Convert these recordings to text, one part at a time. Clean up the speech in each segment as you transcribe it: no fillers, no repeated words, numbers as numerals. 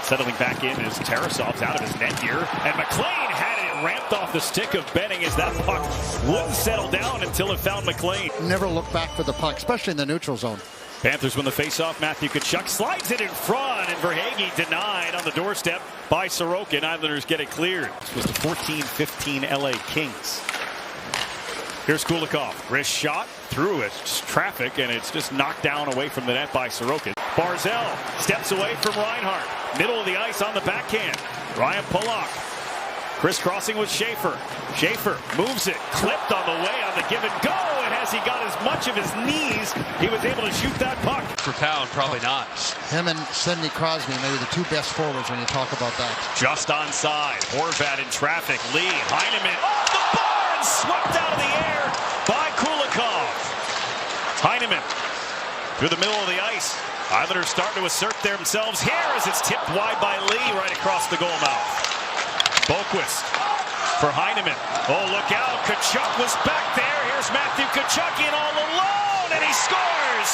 Settling back in as Tarasov's out of his net here. And McLean had it ramped off the stick of Benning as that puck wouldn't settle down until it found McLean. Never look back for the puck, especially in the neutral zone. Panthers win the faceoff. Matthew Tkachuk slides it in front, and Verhaeghe denied on the doorstep by Sorokin. Islanders get it cleared. This was the 14-15 LA Kings. Here's Kulikov. Wrist shot through it. It's traffic, and it's just knocked down away from the net by Sorokin. Barzal steps away from Reinhart. Middle of the ice on the backhand. Ryan Pulock crisscrossing with Schaefer. Schaefer moves it. Clipped on the way on the give and go. And as he got as much of his knees, he was able to shoot that puck. Per pound, probably not. Him and Sidney Crosby, maybe the two best forwards when you talk about that. Just onside. Horvat in traffic. Lee. Heineman off the bar and swept out of the air by Kulikov. Heineman through the middle of the ice. Islanders starting to assert themselves here as it's tipped wide by Lee right across the goal mouth. Boquist for Heineman. Oh, look out. Tkachuk was back there. Here's Matthew Tkachuk in all alone, and he scores.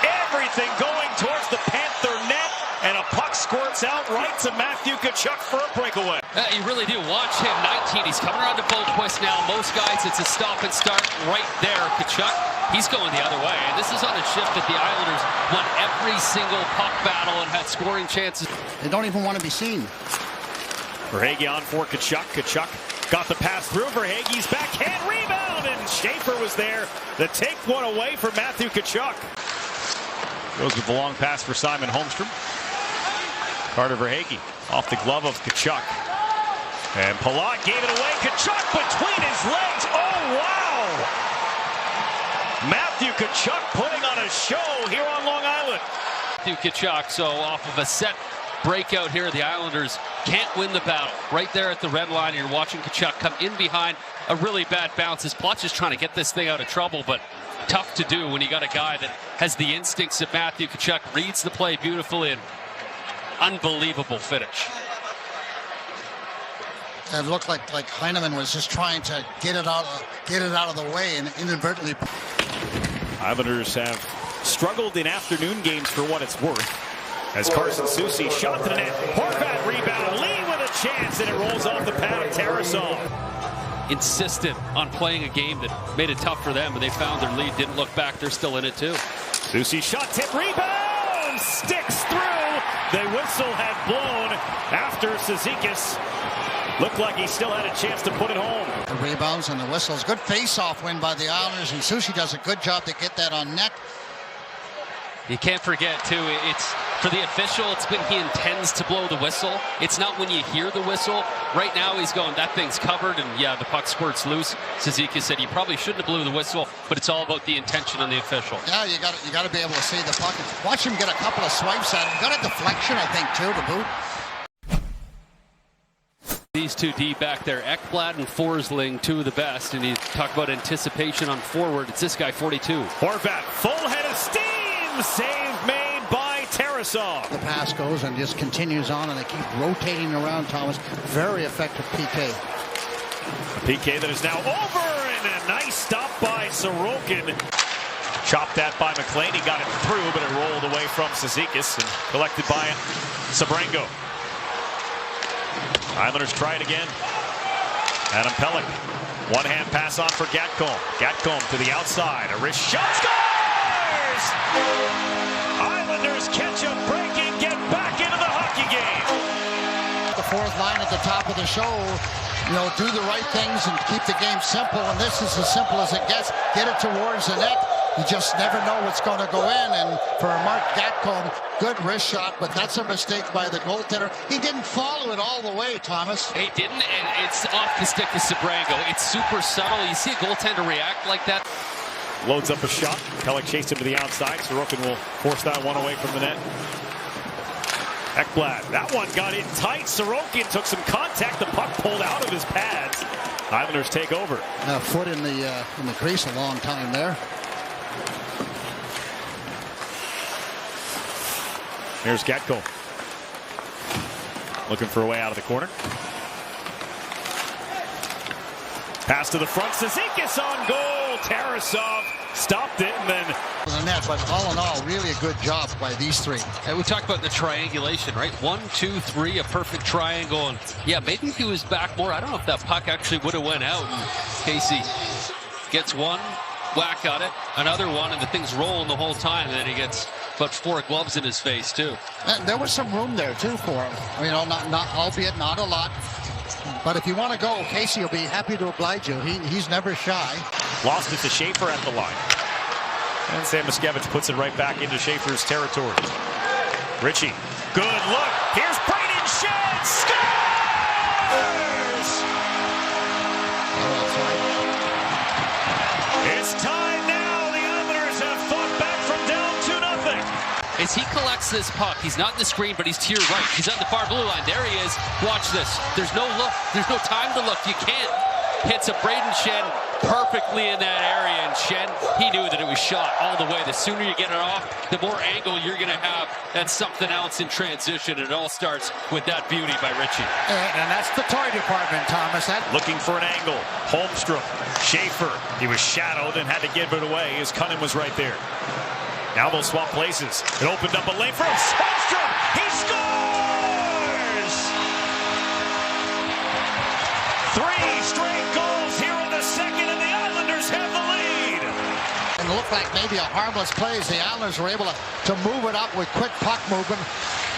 Everything going towards the Panther net, and a puck squirts out right to Matthew Tkachuk for a breakaway. You really do. Watch him, 19. He's coming around to Boquist now. Most guys, it's a stop and start right there. Tkachuk, he's going the other way. And this is on a shift that the Islanders won every single puck battle and had scoring chances. They don't even want to be seen. Verhaeghe on for Tkachuk. Tkachuk got the pass through. Verhaeghe's backhand rebound, and Schaefer was there to take one away from Matthew Tkachuk. Goes with the long pass for Simon Holmstrom. Carter Verhaeghe off the glove of Tkachuk. And Palat gave it away. Tkachuk between his legs. Oh, wow! Matthew Tkachuk putting on a show here on Long Island. Matthew Tkachuk, so off of a set breakout here, the Islanders can't win the battle. Right there at the red line, you're watching Tkachuk come in behind a really bad bounce. His Plutch is trying to get this thing out of trouble, but tough to do when you got a guy that has the instincts that Matthew Tkachuk reads the play beautifully, and unbelievable finish. It looked like Heineman was just trying to get it out of the way and inadvertently. Islanders have struggled in afternoon games for what it's worth. As Carson Soucy shot to the net. Horvat rebound. Lee with a chance, and it rolls off the pad of Tarasov. Insistent on playing a game that made it tough for them, but they found their lead, didn't look back. They're still in it too. Soucy shot, tip, rebound, sticks through. The whistle had blown after Cizikas looked like he still had a chance to put it home. The rebounds and the whistles. Good face-off win by the Islanders, and Soucy does a good job to get that on net. You can't forget, too, it's for the official, it's when he intends to blow the whistle. It's not when you hear the whistle. Right now, he's going, that thing's covered, and yeah, the puck squirts loose. Cizikas said he probably shouldn't have blew the whistle, but it's all about the intention on the official. Yeah, you got to be able to see the puck. Watch him get a couple of swipes at him. Got a deflection, I think, too, to boot. These two D back there, Ekblad and Forsling, two of the best, and you talk about anticipation on forward. It's this guy, 42. Horvat, full head of steam. Save made by Tarasov. The pass goes and just continues on, and they keep rotating around Thomas. Very effective PK. A PK that is now over, and a nice stop by Sorokin. Chopped that by McLean. He got it through, but it rolled away from Cizikas and collected by Sabrango. Islanders try it again. Adam Pelech. One-hand pass on for Gatcomb. Gatcomb to the outside. A wrist shot. Scores! Islanders catch a break and get back into the hockey game. The fourth line at the top of the show, do the right things and keep the game simple. And this is as simple as it gets. Get it towards the net. You just never know what's going to go in. And for Mark Gatcomb, good wrist shot, but that's a mistake by the goaltender. He didn't follow it all the way, Thomas. He didn't, and it's off the stick to Sabrango. It's super subtle. You see a goaltender react like that. Loads up a shot. Pelech chased him to the outside. Sorokin will force that one away from the net. Ekblad, that one got in tight. Sorokin took some contact. The puck pulled out of his pads. Islanders take over. A foot in the crease a long time there. Here's Gatcomb. Looking for a way out of the corner. Pass to the front. Cizikas on goal. Tarasov stopped it, and then the net. But all in all, really a good job by these three. And we talked about the triangulation, right? 1, 2, 3, a perfect triangle. And yeah, maybe if he was back more, I don't know if that puck actually would have went out. And Casey gets one whack at it, another one, and the thing's rolling the whole time. And then he gets about 4 gloves in his face too. And there was some room there too for him. You know, not albeit not a lot. But if you want to go, Casey will be happy to oblige you. He's never shy. lost it to Schaefer at the line. And Sam Miskevich puts it right back into Schaefer's territory. Ritchie, good look. Here's Brayden Schenn, scores! It's time now. The Islanders have fought back from down 2-0. As he collects this puck, he's not in the screen, but he's to your right. He's on the far blue line. There he is. Watch this. There's no look. There's no time to look. You can't. Hits a Brayden Schenn perfectly in that area, and Schenn, he knew that it was shot all the way. The sooner you get it off, the more angle you're going to have. That's something else in transition. It all starts with that beauty by Ritchie. And that's the toy department, Thomas. Looking for an angle. Holmstrom, Schaefer. He was shadowed and had to give it away as Cunningham was right there. Now they'll swap places. It opened up a lane for Holmstrom. He scores! 3 straight goals here in the second, and the Islanders have the lead. And it looked like maybe a harmless play as the Islanders were able to move it up with quick puck movement.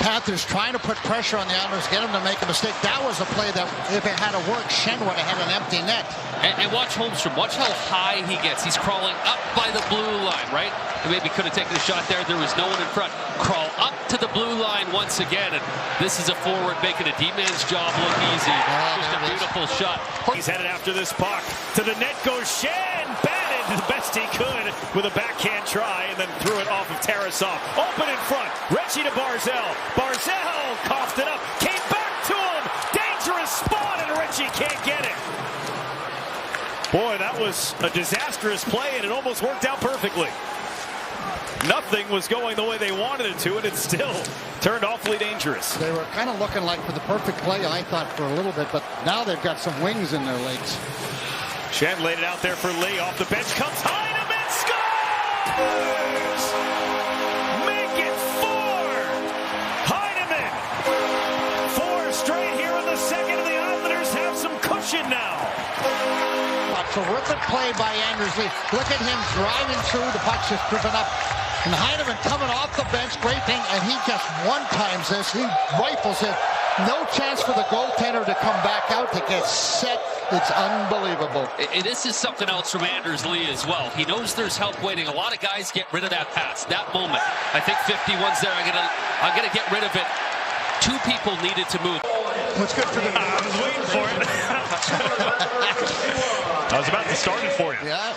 Panthers trying to put pressure on the Islanders, get them to make a mistake. That was a play that, if it had to work, Schenn would have had an empty net. And watch Holmstrom. Watch how high he gets. He's crawling up by the blue line, right? He maybe could have taken a shot there. There was no one in front. Crawl up to the blue line once again. And this is a forward making a D-man's job look easy. Just a beautiful shot. He's headed after this puck. To the net goes Schenn. Batted the best he could with a backhand try, and then threw it off of Tarasov. Open in front. Ritchie to Barzal. Barzal coughed it up. Came back to him. Dangerous spot, and Ritchie can't get it. Boy, that was a disastrous play, and it almost worked out perfectly. Nothing was going the way they wanted it to, and it still turned awfully dangerous. They were kind of looking like for the perfect play, I thought, for a little bit, but now they've got some wings in their legs. Schenn laid it out there for Lee. Off the bench comes Heineman, scores! Make it 4! Heineman! 4 straight here in the second, and the Islanders have some cushion now. Terrific play by Anders Lee. Look at him driving through. The puck's just driven up. And Heineman coming off the bench. Great thing. And he just one-times this. He rifles it. No chance for the goaltender to come back out to get set. It's unbelievable. And this is something else from Anders Lee as well. He knows there's help waiting. A lot of guys get rid of that pass, that moment. I think 51's there. I'm gonna get rid of it. 2 people needed to move. What's good for the I was waiting for it. I was about to start it for you. Yeah,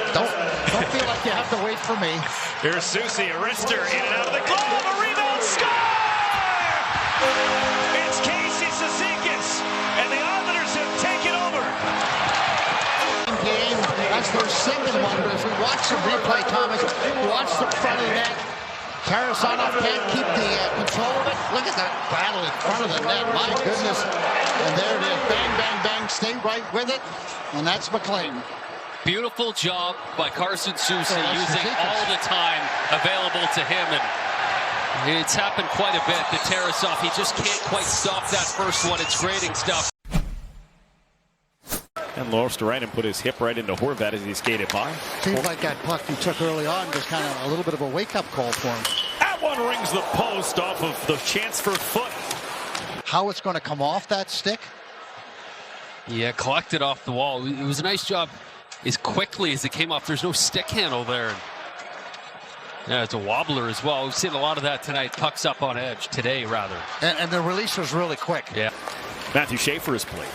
don't feel like you have to wait for me. Here's Susie, a wrister, in and out of the glove, a rebound, score! It's Casey Cizikas, and the Islanders have taken over. Game, that's their second one, but as we watch the replay, Thomas, watch the front of the net. Tarasov can't keep the control of it. Look at that battle in front of the net. My goodness. And there it is. Bang, bang, bang. Stay right with it. And that's McLean. Beautiful job by Carson Soucy, using all the time available to him. And it's happened quite a bit. The Tarasov, he just can't quite stop that first one. It's grating stuff. And Lorsterainen put his hip right into Horvat as he skated by. Seems like that puck he took early on was kind of a little bit of a wake-up call for him. That one rings the post off of the chance for foot. How it's going to come off that stick? Yeah, collected off the wall. It was a nice job as quickly as it came off. There's no stick handle there. Yeah, it's a wobbler as well. We've seen a lot of that tonight. Pucks up on edge today, rather. And the release was really quick. Yeah. Matthew Schaefer has played.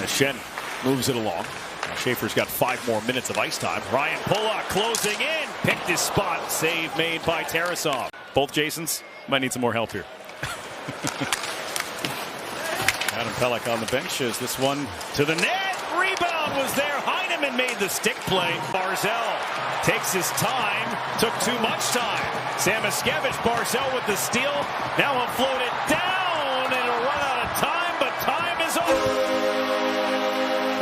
And Schenn moves it along. Now Schaefer's got 5 more minutes of ice time. Ryan Pulock closing in. Picked his spot. Save made by Tarasov. Both Jasons might need some more help here. Adam Pelech on the bench as this one to the net. Rebound was there. Heineman made the stick play. Barzal takes his time. Took too much time. Sam Miskevich, Barzal with the steal. Now he'll float it down. It'll run out of time, but time is over.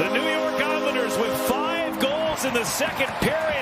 The New York Islanders with 5 goals in the second period.